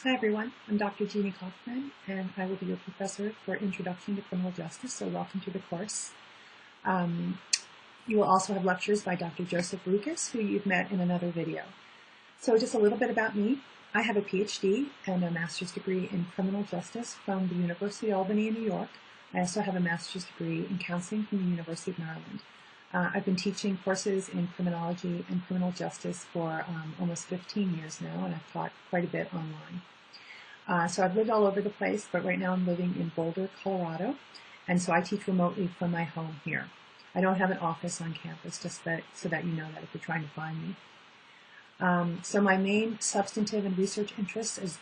Hi everyone, I'm Dr. Jeannie Kaufman and I will be your professor for Introduction to Criminal Justice, so welcome to the course. You will also have lectures by Dr. Joseph Lucas, who you've met in another video. So just a little bit about me. I have a PhD and a master's degree in criminal justice from the University of Albany in New York. I also have a master's degree in counseling from the University of Maryland. I've been teaching courses in criminology and criminal justice for almost 15 years now, and I've taught quite a bit online. So I've lived all over the place, but right now I'm living in Boulder, Colorado, and so I teach remotely from my home here. I don't have an office on campus, just so that you know that if you're trying to find me. So my main substantive and research interest is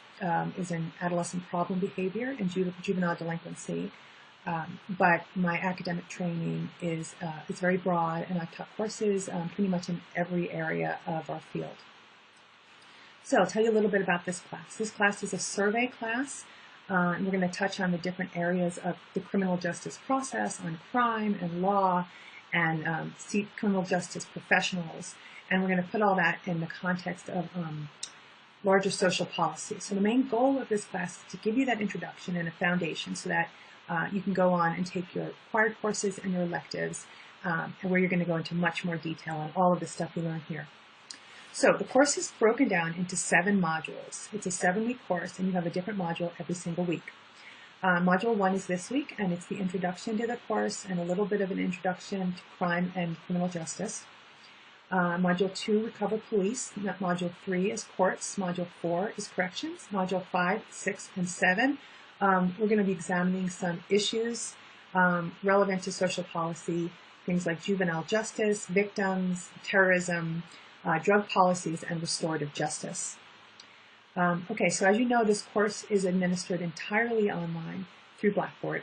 in adolescent problem behavior and juvenile delinquency, but my academic training is very broad, and I've taught courses pretty much in every area of our field. So I'll tell you a little bit about this class. This class is a survey class, and we're going to touch on the different areas of the criminal justice process, on crime and law, and criminal justice professionals. And we're going to put all that in the context of larger social policy. So the main goal of this class is to give you that introduction and a foundation so that you can go on and take your required courses and your electives, and where you're going to go into much more detail on all of the stuff you learn here. So the course is broken down into 7 modules. It's a 7-week course, and you have a different module every single week. Module 1 is this week, and it's the introduction to the course and a little bit of an introduction to crime and criminal justice. Module 2, Recover Police. Module 3 is Courts. Module 4 is Corrections. Module 5, 6, and 7. We're going to be examining some issues relevant to social policy, things like juvenile justice, victims, terrorism, drug policies, and restorative justice. Okay, so as you know, this course is administered entirely online through Blackboard.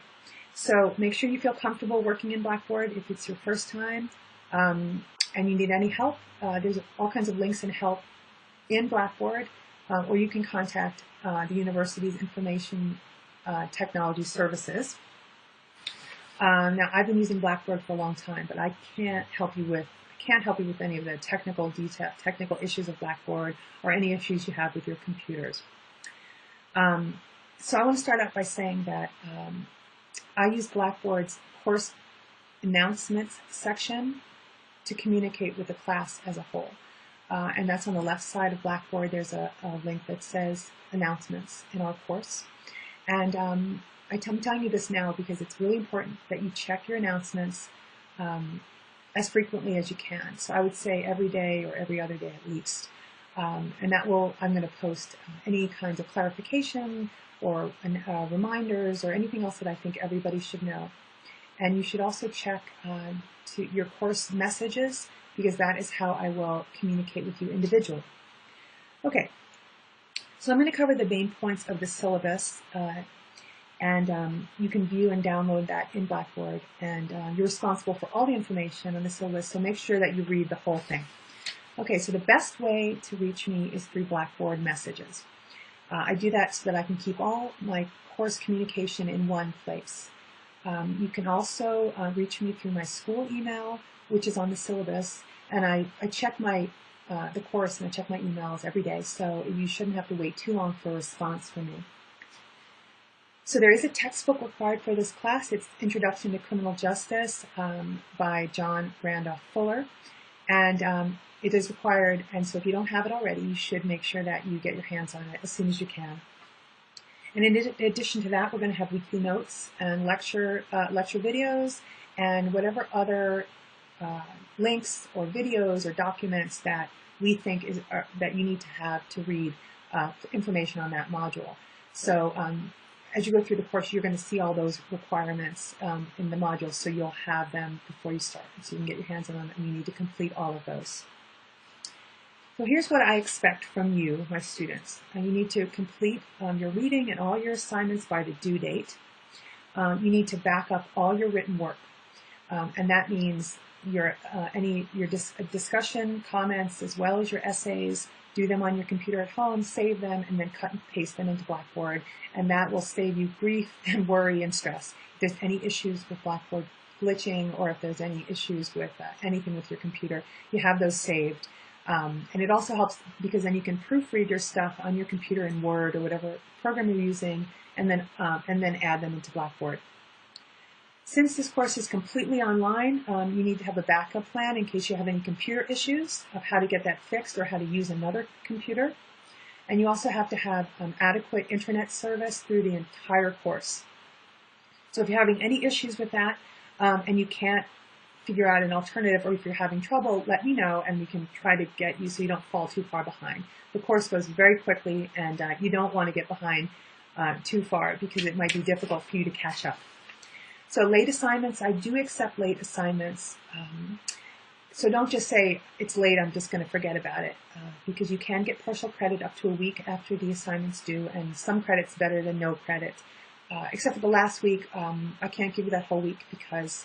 So make sure you feel comfortable working in Blackboard if it's your first time, and you need any help. There's all kinds of links and help in Blackboard, or you can contact the university's information technology services. Now, I've been using Blackboard for a long time, but I can't help you with any of the technical issues of Blackboard or any issues you have with your computers. So I want to start out by saying that I use Blackboard's course announcements section to communicate with the class as a whole. And that's on the left side of Blackboard. There's a link that says announcements in our course. And I'm telling you this now because it's really important that you check your announcements as frequently as you can. So I would say every day or every other day at least. And that I'm going to post any kinds of clarification or reminders or anything else that I think everybody should know. And you should also check to your course messages, because that is how I will communicate with you individually. Okay, so I'm going to cover the main points of the syllabus, and you can view and download that in Blackboard, and you're responsible for all the information on the syllabus, so make sure that you read the whole thing. Okay, so the best way to reach me is through Blackboard messages. I do that so that I can keep all my course communication in one place. You can also reach me through my school email, which is on the syllabus, and I check the course and I check my emails every day, so you shouldn't have to wait too long for a response from me. So there is a textbook required for this class. It's Introduction to Criminal Justice by John Randolph Fuller, and it is required, and so if you don't have it already, you should make sure that you get your hands on it as soon as you can. And in addition to that, we're going to have weekly notes and lecture videos and whatever other links or videos or documents that we think that you need to have to read information on that module. So as you go through the course, you're going to see all those requirements in the modules, so you'll have them before you start. So you can get your hands on them, and you need to complete all of those. So here's what I expect from you, my students. You need to complete your reading and all your assignments by the due date. You need to back up all your written work, and that means your discussion comments as well as your essays. Do them on your computer at home, save them, and then cut and paste them into Blackboard, and that will save you grief and worry and stress. If there's any issues with Blackboard glitching, or if there's any issues with anything with your computer, you have those saved. And it also helps because then you can proofread your stuff on your computer in Word or whatever program you're using, and then add them into Blackboard. Since this course is completely online, you need to have a backup plan in case you have any computer issues of how to get that fixed or how to use another computer. And you also have to have adequate internet service through the entire course. So if you're having any issues with that and you can't figure out an alternative, or if you're having trouble, let me know and we can try to get you so you don't fall too far behind. The course goes very quickly, and you don't want to get behind too far because it might be difficult for you to catch up. So late assignments, I do accept late assignments. So don't just say, it's late, I'm just going to forget about it, because you can get partial credit up to a week after the assignment's due, and some credit's better than no credit. Except for the last week, I can't give you that whole week because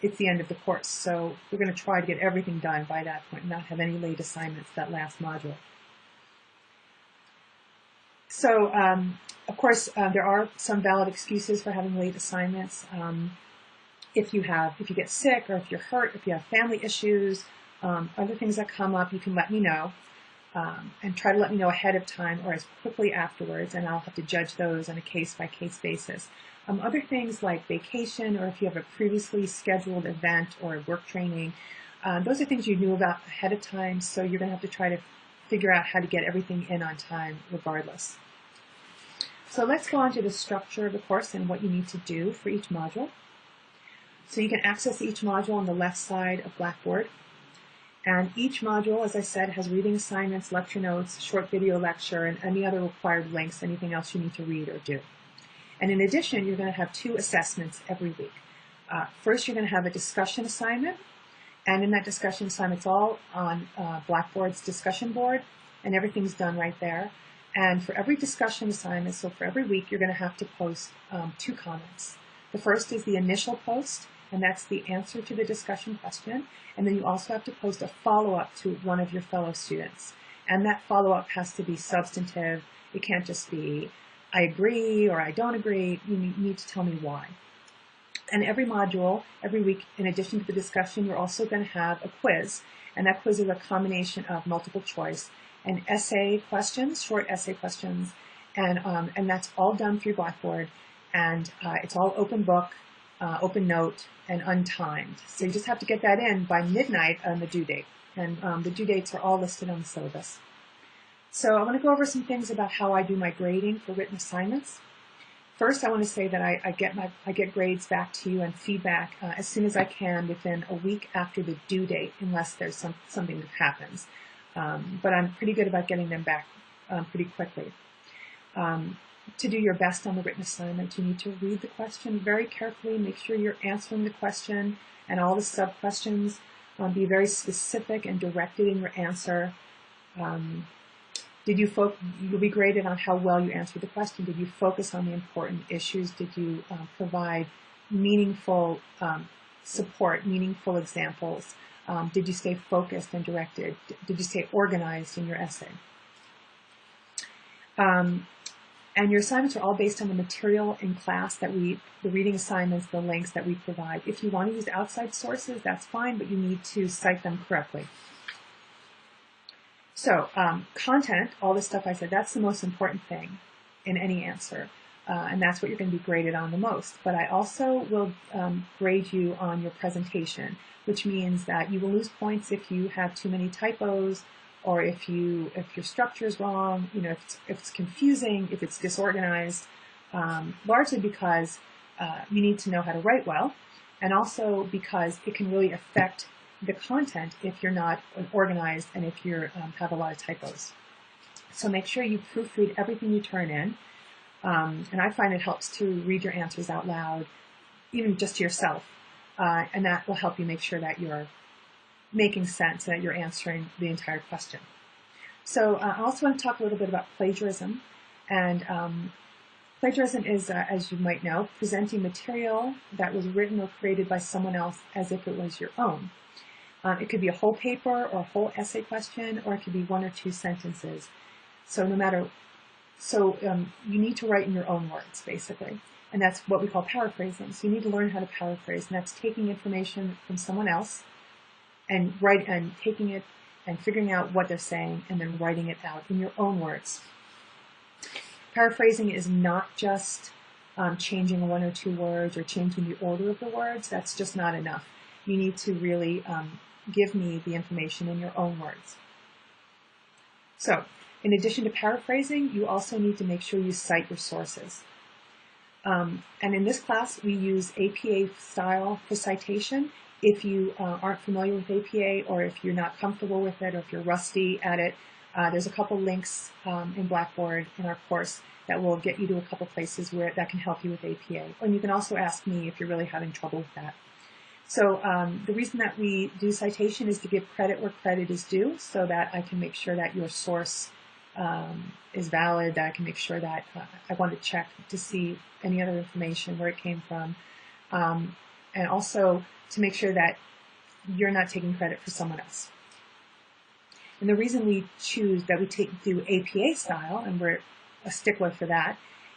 it's the end of the course. So we're going to try to get everything done by that point and not have any late assignments that last module. So, of course, there are some valid excuses for having late assignments. If you get sick, or if you're hurt, if you have family issues, other things that come up, you can let me know. And try to let me know ahead of time or as quickly afterwards, and I'll have to judge those on a case-by-case basis. Other things like vacation, or if you have a previously scheduled event or work training, those are things you knew about ahead of time, so you're going to have to try to figure out how to get everything in on time regardless. So let's go on to the structure of the course and what you need to do for each module. So you can access each module on the left side of Blackboard. And each module, as I said, has reading assignments, lecture notes, short video lecture, and any other required links, anything else you need to read or do. And in addition, you're going to have 2 assessments every week. First, you're going to have a discussion assignment. And in that discussion assignment, it's all on Blackboard's discussion board, and everything's done right there. And for every discussion assignment, so for every week, you're going to have to post 2 comments. The first is the initial post, and that's the answer to the discussion question. And then you also have to post a follow-up to one of your fellow students. And that follow-up has to be substantive. It can't just be, I agree or I don't agree. You need to tell me why. And every module, every week, in addition to the discussion, you're also going to have a quiz. And that quiz is a combination of multiple choice and essay questions, short essay questions. And that's all done through Blackboard. And it's all open book, open note, and untimed. So you just have to get that in by midnight on the due date. And the due dates are all listed on the syllabus. So I want to go over some things about how I do my grading for written assignments. First, I want to say that I get grades back to you and feedback as soon as I can within a week after the due date, unless there's something that happens. But I'm pretty good about getting them back pretty quickly. To do your best on the written assignment, you need to read the question very carefully, make sure you're answering the question and all the sub-questions. Be very specific and directed in your answer. You'll be graded on how well you answered the question. Did you focus on the important issues? Did you provide meaningful support, meaningful examples? Did you stay focused and directed? Did you stay organized in your essay? And your assignments are all based on the material in class the reading assignments, the links that we provide. If you want to use outside sources, that's fine, but you need to cite them correctly. So, content, all the stuff I said, that's the most important thing in any answer. And that's what you're going to be graded on the most. But I also will grade you on your presentation, which means that you will lose points if you have too many typos, or if your structure is wrong, if it's confusing, if it's disorganized, largely because you need to know how to write well, and also because it can really affect the content if you're not organized and if you have a lot of typos. So make sure you proofread everything you turn in, and I find it helps to read your answers out loud, even just to yourself, and that will help you make sure that you're making sense and that you're answering the entire question. So I also want to talk a little bit about plagiarism. And plagiarism is, as you might know, presenting material that was written or created by someone else as if it was your own. It could be a whole paper or a whole essay question, or it could be 1 or 2 sentences. So you need to write in your own words, basically. And that's what we call paraphrasing. So you need to learn how to paraphrase, and that's taking information from someone else and taking it and figuring out what they're saying and then writing it out in your own words. Paraphrasing is not just changing one or two words or changing the order of the words. That's just not enough. You need to really give me the information in your own words. So, in addition to paraphrasing, you also need to make sure you cite your sources. And in this class, we use APA style for citation. If you aren't familiar with APA, or if you're not comfortable with it, or if you're rusty at it, there's a couple links in Blackboard in our course that will get you to a couple places where that can help you with APA. And you can also ask me if you're really having trouble with that. So the reason that we do citation is to give credit where credit is due, so that I can make sure that your source is valid, that I can make sure that I want to check to see any other information, where it came from, and also to make sure that you're not taking credit for someone else. And the reason we choose that we do APA style, and we're a stickler for that,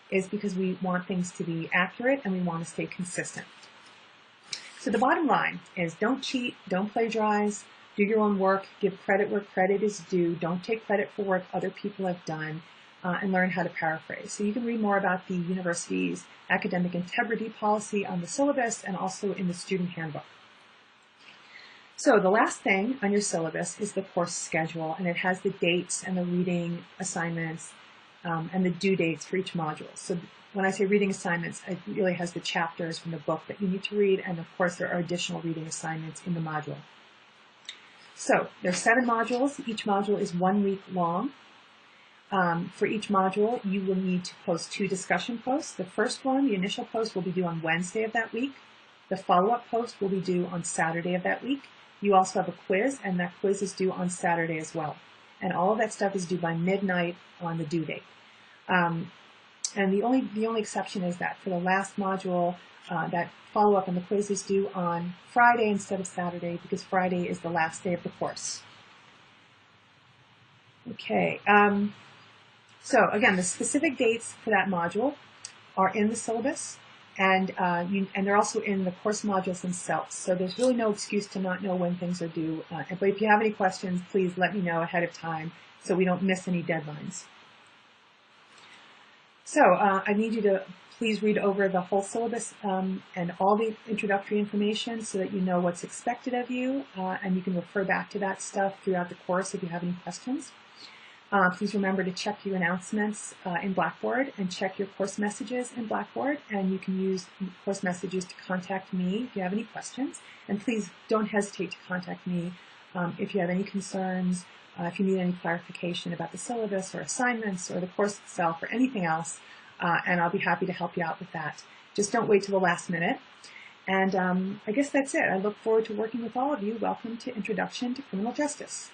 is because we want things to be accurate and we want to stay consistent. So the bottom line is, don't cheat, don't plagiarize, do your own work, give credit where credit is due, don't take credit for work other people have done, and learn how to paraphrase. So you can read more about the university's academic integrity policy on the syllabus and also in the student handbook. So the last thing on your syllabus is the course schedule, and it has the dates and the reading assignments and the due dates for each module. So when I say reading assignments, it really has the chapters from the book that you need to read, and of course there are additional reading assignments in the module. So there's 7 modules. Each module is 1 week long. For each module, you will need to post 2 discussion posts. The first one, the initial post, will be due on Wednesday of that week. The follow-up post will be due on Saturday of that week. You also have a quiz, and that quiz is due on Saturday as well. And all of that stuff is due by midnight on the due date. And the only exception is that for the last module, that follow-up and the quiz is due on Friday instead of Saturday, because Friday is the last day of the course. Okay, so again, the specific dates for that module are in the syllabus, and they're also in the course modules themselves. So there's really no excuse to not know when things are due. But if you have any questions, please let me know ahead of time so we don't miss any deadlines. So I need you to please read over the whole syllabus and all the introductory information so that you know what's expected of you, and you can refer back to that stuff throughout the course if you have any questions. Please remember to check your announcements in Blackboard and check your course messages in Blackboard, and you can use course messages to contact me if you have any questions. And please don't hesitate to contact me if you have any concerns, if you need any clarification about the syllabus or assignments or the course itself or anything else, and I'll be happy to help you out with that. Just don't wait till the last minute. And I guess that's it. I look forward to working with all of you. Welcome to Introduction to Criminal Justice.